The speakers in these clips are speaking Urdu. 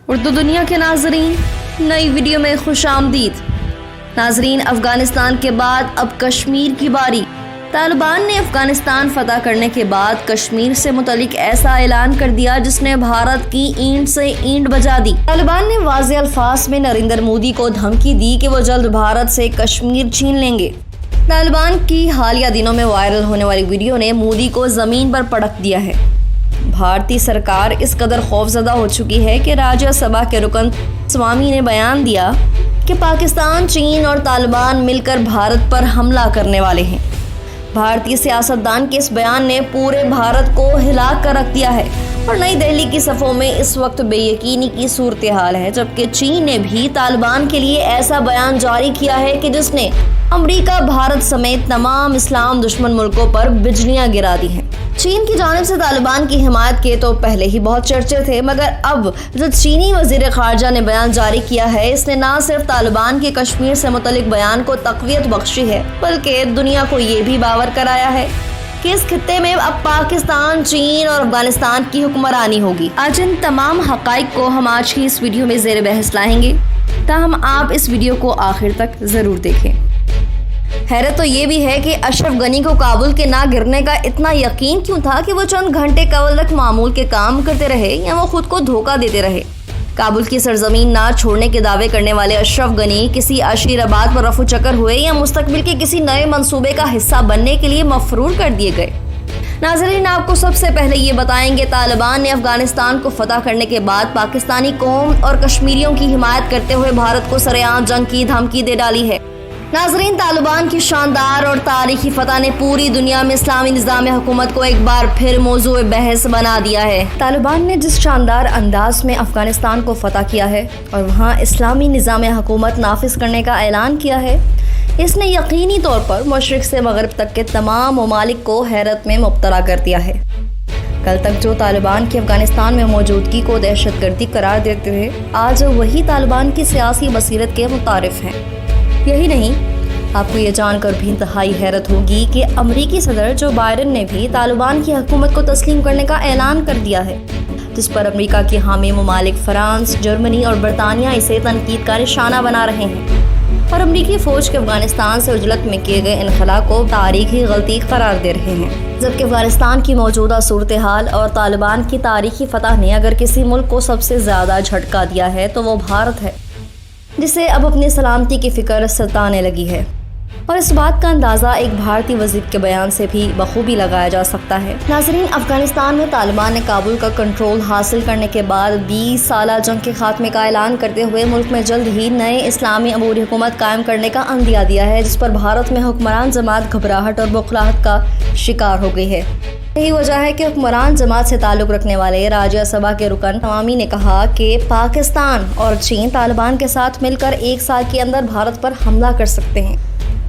اردو دنیا کے ناظرین، نئی ویڈیو میں خوش آمدید۔ ناظرین، افغانستان کے بعد اب کشمیر کی باری۔ طالبان نے افغانستان فتح کرنے کے بعد کشمیر سے متعلق ایسا اعلان کر دیا جس نے بھارت کی اینٹ سے اینٹ بجا دی۔ طالبان نے واضح الفاظ میں نریندر مودی کو دھمکی دی کہ وہ جلد بھارت سے کشمیر چھین لیں گے۔ طالبان کی حالیہ دنوں میں وائرل ہونے والی ویڈیو نے مودی کو زمین پر پٹک دیا ہے۔ بھارتی سرکار اس قدر خوفزدہ ہو چکی ہے کہ راجیہ سبھا کے رکن سوامی نے بیان دیا کہ پاکستان، چین اور طالبان مل کر بھارت پر حملہ کرنے والے ہیں۔ بھارتی سیاستدان کے اس بیان نے پورے بھارت کو ہلا کر رکھ دیا ہے اور نئی دہلی کی صفوں میں اس وقت بے یقینی کی صورتحال ہے، جبکہ چین نے بھی طالبان کے لیے ایسا بیان جاری کیا ہے کہ جس نے امریکہ، بھارت سمیت تمام اسلام دشمن ملکوں پر بجلیاں گرا دی ہیں۔ چین کی جانب سے طالبان کی حمایت کے تو پہلے ہی بہت چرچے تھے، مگر اب جو چینی وزیر خارجہ نے بیان جاری کیا ہے، اس نے نہ صرف طالبان کے کشمیر سے متعلق بیان کو تقویت بخشی ہے، بلکہ دنیا کو یہ بھی باور کرایا ہے کہ اس خطے میں اب پاکستان، چین اور افغانستان کی حکمرانی ہوگی۔ آج ان تمام حقائق کو ہم آج کی اس ویڈیو میں زیر بحث لائیں گے، تاہم آپ اس ویڈیو کو آخر تک ضرور دیکھیں۔ حیرت تو یہ بھی ہے کہ اشرف غنی کو کابل کے نہ گرنے کا اتنا یقین کیوں تھا کہ وہ چند گھنٹے قبل تک معمول کے کام کرتے رہے یا وہ خود کو دھوکہ دیتے رہے۔ کابل کی سرزمین نہ چھوڑنے کے دعوے کرنے والے اشرف غنی کسی عشیر آباد پر رفو چکر ہوئے یا مستقبل کے کسی نئے منصوبے کا حصہ بننے کے لیے مفرور کر دیے گئے؟ ناظرین، آپ کو سب سے پہلے یہ بتائیں گے طالبان نے افغانستان کو فتح کرنے کے بعد پاکستانی قوم اور کشمیریوں کی حمایت کرتے ہوئے بھارت کو سرعام جنگ کی دھمکی دے ڈالی ہے۔ ناظرین، طالبان کی شاندار اور تاریخی فتح نے پوری دنیا میں اسلامی نظام حکومت کو ایک بار پھر موضوع بحث بنا دیا ہے۔ طالبان نے جس شاندار انداز میں افغانستان کو فتح کیا ہے اور وہاں اسلامی نظام حکومت نافذ کرنے کا اعلان کیا ہے، اس نے یقینی طور پر مشرق سے مغرب تک کے تمام ممالک کو حیرت میں مبتلا کر دیا ہے۔ کل تک جو طالبان کی افغانستان میں موجودگی کو دہشت گردی قرار دیتے تھے، آج وہی طالبان کی سیاسی بصیرت کے متعارف ہیں۔ یہی نہیں، آپ کو یہ جان کر بھی انتہائی حیرت ہوگی کہ امریکی صدر جو بائیڈن نے بھی طالبان کی حکومت کو تسلیم کرنے کا اعلان کر دیا ہے، جس پر امریکہ کے حامی ممالک فرانس، جرمنی اور برطانیہ اسے تنقید کا نشانہ بنا رہے ہیں اور امریکی فوج کے افغانستان سے عجلت میں کیے گئے انخلا کو تاریخی غلطی قرار دے رہے ہیں۔ جبکہ افغانستان کی موجودہ صورتحال اور طالبان کی تاریخی فتح نے اگر کسی ملک کو سب سے زیادہ جھٹکا دیا ہے تو وہ بھارت ہے، جسے اب اپنی سلامتی کی فکر ستانے لگی ہے، اور اس بات کا اندازہ ایک بھارتی وزیر کے بیان سے بھی بخوبی لگایا جا سکتا ہے۔ ناظرین، افغانستان میں طالبان نے کابل کا کنٹرول حاصل کرنے کے بعد 20 سالہ جنگ کے خاتمے کا اعلان کرتے ہوئے ملک میں جلد ہی نئے اسلامی عبوری حکومت قائم کرنے کا عندیہ دیا ہے، جس پر بھارت میں حکمران جماعت گھبراہٹ اور بوکھلاہٹ کا شکار ہو گئی ہے۔ یہی وجہ ہے کہ حکمران جماعت سے تعلق رکھنے والے راجیہ سبھا کے رکن سوامی نے کہا کہ پاکستان اور چین طالبان کے ساتھ مل کر 1 سال کے اندر بھارت پر حملہ کر سکتے ہیں۔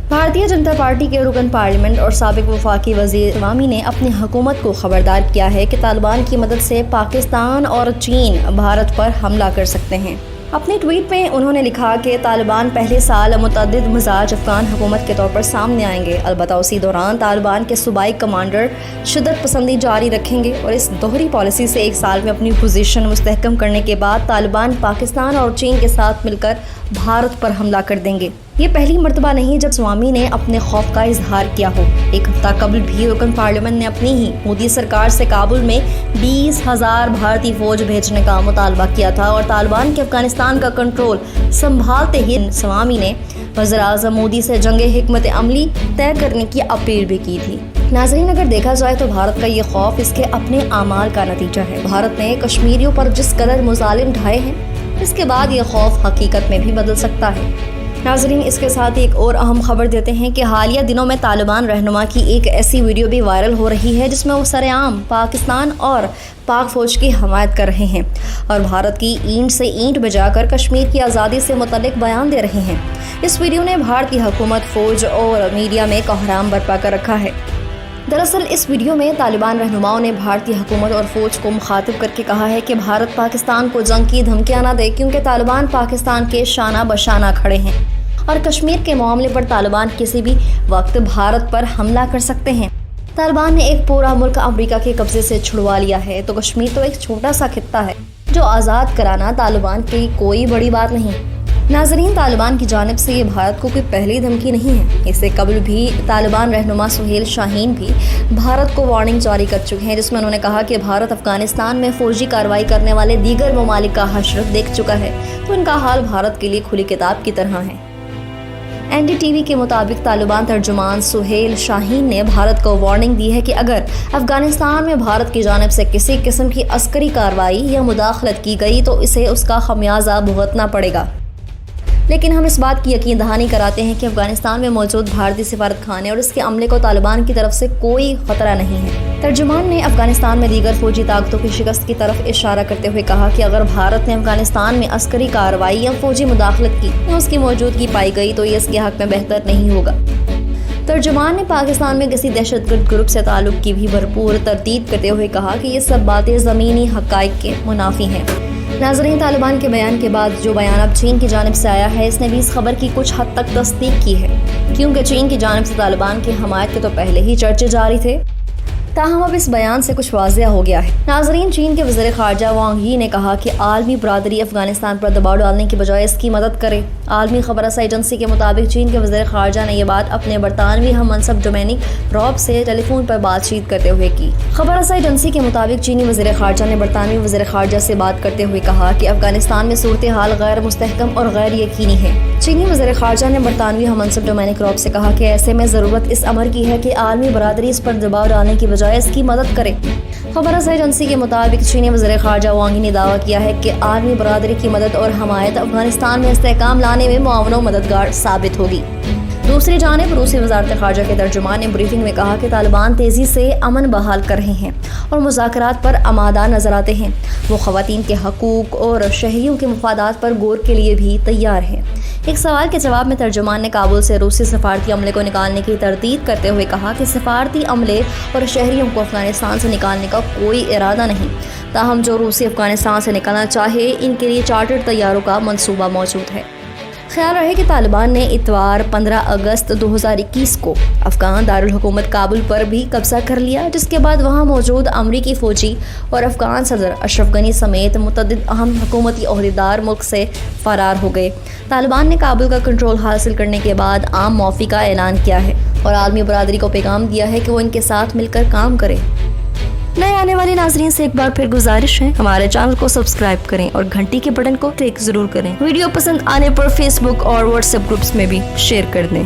بھارتیہ جنتا پارٹی کے رکن پارلیمنٹ اور سابق وفاقی وزیر سوامی نے اپنی حکومت کو خبردار کیا ہے کہ طالبان کی مدد سے پاکستان اور چین بھارت پر حملہ کر سکتے ہیں۔ اپنے ٹویٹ میں انہوں نے لکھا کہ طالبان پہلے سال متعدد مزاج افغان حکومت کے طور پر سامنے آئیں گے، البتہ اسی دوران طالبان کے صوبائی کمانڈر شدت پسندی جاری رکھیں گے اور اس دوہری پالیسی سے 1 سال میں اپنی پوزیشن مستحکم کرنے کے بعد طالبان پاکستان اور چین کے ساتھ مل کر بھارت پر حملہ کر دیں گے۔ یہ پہلی مرتبہ نہیں جب سوامی نے اپنے خوف کا اظہار کیا ہو۔ 1 ہفتہ قبل بھی رکن پارلیمنٹ نے اپنی ہی مودی سرکار سے کابل میں 20,000 بھارتی فوج بھیجنے کا مطالبہ کیا تھا اور طالبان کے افغانستان کا کنٹرول سنبھالتے ہی سوامی نے وزیر اعظم مودی سے جنگ حکمت عملی طے کرنے کی اپیل بھی کی تھی۔ ناظرین، اگر دیکھا جائے تو بھارت کا یہ خوف اس کے اپنے اعمال کا نتیجہ ہے۔ بھارت نے کشمیریوں پر جس قدر مظالم ڈھائے ہیں، اس کے بعد یہ خوف حقیقت میں بھی بدل سکتا ہے۔ ناظرین، اس کے ساتھ ایک اور اہم خبر دیتے ہیں کہ حالیہ دنوں میں طالبان رہنما کی ایک ایسی ویڈیو بھی وائرل ہو رہی ہے جس میں وہ سرعام پاکستان اور پاک فوج کی حمایت کر رہے ہیں اور بھارت کی اینٹ سے اینٹ بجا کر کشمیر کی آزادی سے متعلق بیان دے رہے ہیں۔ اس ویڈیو نے بھارتی حکومت، فوج اور میڈیا میں کوہرام برپا کر رکھا ہے۔ دراصل اس ویڈیو میں طالبان رہنماؤں نے بھارتی حکومت اور فوج کو مخاطب کر کے کہا ہے کہ بھارت پاکستان کو جنگ کی دھمکیاں نہ دے، کیونکہ طالبان پاکستان کے شانہ بشانہ کھڑے ہیں اور کشمیر کے معاملے پر طالبان کسی بھی وقت بھارت پر حملہ کر سکتے ہیں۔ طالبان نے ایک پورا ملک امریکہ کے قبضے سے چھڑوا لیا ہے، تو کشمیر تو ایک چھوٹا سا خطہ ہے جو آزاد کرانا طالبان کی کوئی بڑی بات نہیں۔ ناظرین، طالبان کی جانب سے یہ بھارت کو کوئی پہلی دھمکی نہیں ہے۔ اس سے قبل بھی طالبان رہنما سہیل شاہین بھی بھارت کو وارننگ جاری کر چکے ہیں، جس میں انہوں نے کہا کہ بھارت افغانستان میں فوجی کارروائی کرنے والے دیگر ممالک کا حشر دیکھ چکا ہے، تو ان کا حال بھارت کے لیے کھلی کتاب کی طرح ہے۔ NDTV کے مطابق طالبان ترجمان سہیل شاہین نے بھارت کو وارننگ دی ہے کہ اگر افغانستان میں بھارت کی جانب سے کسی قسم کی عسکری کارروائی یا مداخلت کی گئی تو اسے اس کا خمیازہ بھگتنا پڑے گا، لیکن ہم اس بات کی یقین دہانی کراتے ہیں کہ افغانستان میں موجود بھارتی سفارت خانے اور اس کے عملے کو طالبان کی طرف سے کوئی خطرہ نہیں ہے۔ ترجمان نے افغانستان میں دیگر فوجی طاقتوں کی شکست کی طرف اشارہ کرتے ہوئے کہا کہ اگر بھارت نے افغانستان میں عسکری کارروائی یا فوجی مداخلت کی یا اس کی موجودگی پائی گئی تو یہ اس کے حق میں بہتر نہیں ہوگا۔ ترجمان نے پاکستان میں کسی دہشت گرد گروپ سے تعلق کی بھی بھرپور تردید کرتے ہوئے کہا کہ یہ سب باتیں زمینی حقائق کے منافی ہیں۔ ناظرین، طالبان کے بیان کے بعد جو بیان اب چین کی جانب سے آیا ہے، اس نے بھی اس خبر کی کچھ حد تک تصدیق کی ہے، کیونکہ چین کی جانب سے طالبان کی حمایت کے تو پہلے ہی چرچے جاری تھے، تاہم اب اس بیان سے کچھ واضح ہو گیا ہے۔ ناظرین، چین کے وزیر خارجہ وانگ یی نے کہا کہ عالمی برادری افغانستان پر دباؤ ڈالنے کی بجائے اس کی مدد کرے۔ عالمی خبر رساں ایجنسی کے مطابق چین کے وزیر خارجہ نے یہ بات اپنے برطانوی ہم منصب ڈومینک راب سے ٹیلی فون پر بات چیت کرتے ہوئے کی۔ خبر رساں ایجنسی کے مطابق چینی وزیر خارجہ نے برطانوی وزیر خارجہ سے بات کرتے ہوئے کہا کہ افغانستان میں صورتحال غیر مستحکم اور غیر یقینی ہے۔ چینی وزیر خارجہ نے برطانوی ہم منصب ڈومینک راب سے کہا کہ ایسے میں ضرورت اس امر کی ہے کہ عالمی برادری اس پر دباؤ ڈالنے کی بجائے اس کی مدد کرے۔ خبر رساں ایجنسی کے مطابق چینی وزیر خارجہ وانگ یی نے دعویٰ کیا ہے کہ عالمی برادری کی مدد اور حمایت افغانستان میں استحکام لانے میں معاون و مددگار ثابت ہوگی۔ دوسری جانب روسی وزارت خارجہ کے ترجمان نے بریفنگ میں کہا کہ طالبان تیزی سے امن بحال کر رہے ہیں اور مذاکرات پر آمادہ نظر آتے ہیں۔ وہ خواتین کے حقوق اور شہریوں کے مفادات پر غور کے لیے بھی تیار ہیں۔ ایک سوال کے جواب میں ترجمان نے کابل سے روسی سفارتی عملے کو نکالنے کی تردید کرتے ہوئے کہا کہ سفارتی عملے اور شہریوں کو افغانستان سے نکالنے کا کوئی ارادہ نہیں، تاہم جو روسی افغانستان سے نکلنا چاہے ان کے لیے چارٹرڈ طیاروں کا منصوبہ موجود ہے۔ خیال رہے کہ طالبان نے اتوار 15 اگست 2021 کو افغان دارالحکومت کابل پر بھی قبضہ کر لیا، جس کے بعد وہاں موجود امریکی فوجی اور افغان صدر اشرف غنی سمیت متعدد اہم حکومتی عہدیدار ملک سے فرار ہو گئے۔ طالبان نے کابل کا کنٹرول حاصل کرنے کے بعد عام معافی کا اعلان کیا ہے اور عالمی برادری کو پیغام دیا ہے کہ وہ ان کے ساتھ مل کر کام کرے۔ نئے آنے والے ناظرین سے ایک بار پھر گزارش ہے، ہمارے چینل کو سبسکرائب کریں اور گھنٹی کے بٹن کو کلک ضرور کریں۔ ویڈیو پسند آنے پر فیس بک اور واٹس ایپ گروپس میں بھی شیئر کر دیں۔